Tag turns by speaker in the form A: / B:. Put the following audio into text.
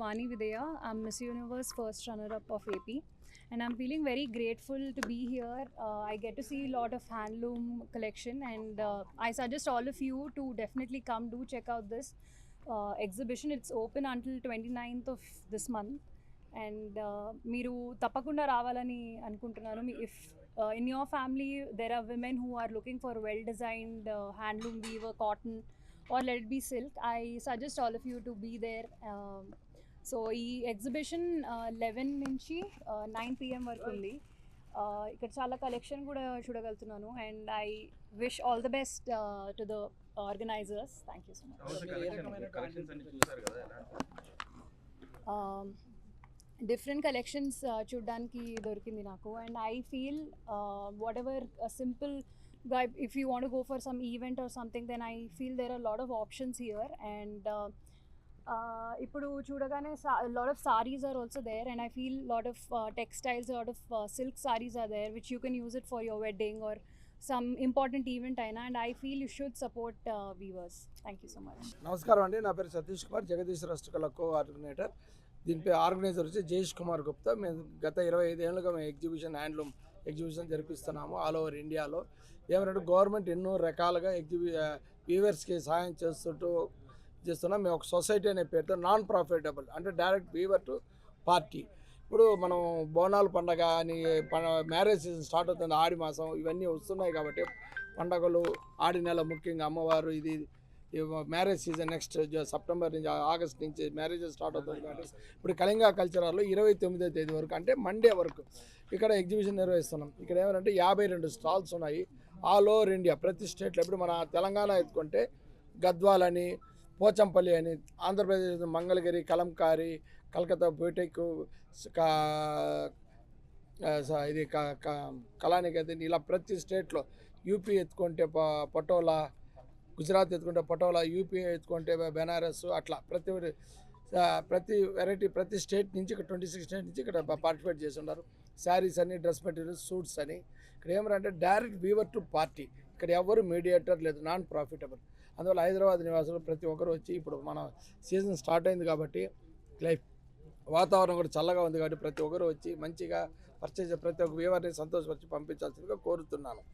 A: Vani Vidya. I'm Miss Universe first runner-up of AP, and I'm feeling very grateful to be here. I get to see a lot of handloom collection, and I suggest all of you to definitely come do check out this exhibition. It's open until 29th of this month, and మీరు తప్పకుండా రావాలని అనుకుంటున్నాను. If in your family there are women who are looking for well-designed handloom weaver cotton or let it be silk, I suggest all of you to be there. So ఈ exhibition 11 నుంచి 9 PM వరకు ఉంది. ఇక్కడ చాలా collection కూడా చూడగలుగుతున్నాను, and I wish all the best to the organizers. Thank you so much. Different collections చూడడానికి దొరికింది నాకు, and I feel whatever simple if you want to go for some event or something, then I feel there are a lot of options here. And ఇప్పుడు చూడగానే lot of sarees are also there, and I feel lot of textiles, a lot of silk sarees are there which you can use it for your wedding or some important event aina, and I feel you should support weavers. Thank you so much.
B: నమస్కారం అండి, నా పేరు Satish Kumar, Jagdish Rashtrakala coordinator. దీనిపై organizer వచ్చి జయేష్ కుమార్ గుప్తా. మేము గత 25 ఏళ్ళుగా మేము ఎగ్జిబిషన్ హ్యాండ్లూమ్ ఎగ్జిబిషన్ జరిపిస్తున్నాము ఆల్ ఓవర్ ఇండియాలో. ఏమంటే గవర్నమెంట్ ఎన్నో రకాలుగా వీవర్స్కి సహాయం చేస్తున్నాం. మేము ఒక సొసైటీ అనే పేరుతో నాన్ ప్రాఫిటబుల్, అంటే డైరెక్ట్ వీవర్ టు పార్టీ. ఇప్పుడు మనం బోనాల పండగ అని మ్యారేజ్ సీజన్ స్టార్ట్ అవుతుంది, ఆడి మాసం ఇవన్నీ వస్తున్నాయి కాబట్టి పండగలు ఆడి నెల ముఖ్యంగా అమ్మవారు, ఇది మ్యారేజ్ సీజన్ నెక్స్ట్ సెప్టెంబర్ నుంచి ఆగస్ట్ నుంచి మ్యారేజెస్ స్టార్ట్ అవుతుంది కాబట్టి ఇప్పుడు కళింగ కల్చరల్లో 29వ తేదీ వరకు అంటే మండే వరకు ఇక్కడ ఎగ్జిబిషన్ నిర్వహిస్తున్నాం. ఇక్కడ ఏమంటే 52 స్టాల్స్ ఉన్నాయి ఆల్ ఓవర్ ఇండియా, ప్రతి స్టేట్లో. ఇప్పుడు మన తెలంగాణ ఎత్తుకుంటే గద్వాల్ అని, పోచంపల్లి అని, ఆంధ్రప్రదేశ్ మంగళగిరి, కలంకారీ, కలకత్తా బోటెక్, ఇది కళానికేతన్, ఇలా ప్రతి స్టేట్లో. యూపీ ఎత్తుకుంటే పటోలా, గుజరాత్ ఎత్తుకుంటే పటోలా, యూపీ ఎత్తుకుంటే బెనారస్, అట్లా ప్రతి వెరైటీ ప్రతి స్టేట్ నుంచి ఇక్కడ 26 స్టేట్ నుంచి ఇక్కడ పార్టిసిపేట్ చేసి ఉన్నారు. శారీస్ అని, డ్రెస్ మెటీరియల్స్, సూట్స్ అని. ఇక్కడ ఏమంటే డైరెక్ట్ వీవర్ టు పార్టీ, ఇక్కడ ఎవరు మీడియేటర్ లేదు, నాన్ ప్రాఫిటబుల్. అందువల్ల హైదరాబాద్ నివాసులు ప్రతి ఒక్కరు వచ్చి, ఇప్పుడు మన సీజన్ స్టార్ట్ అయింది కాబట్టి వాతావరణం కూడా చల్లగా ఉంది కాబట్టి ప్రతి ఒక్కరు వచ్చి మంచిగా పర్చేజ్ ప్రతి ఒక్క వీవర్ని సంతోషపరిచి పంపించాల్సిందిగా కోరుతున్నాను.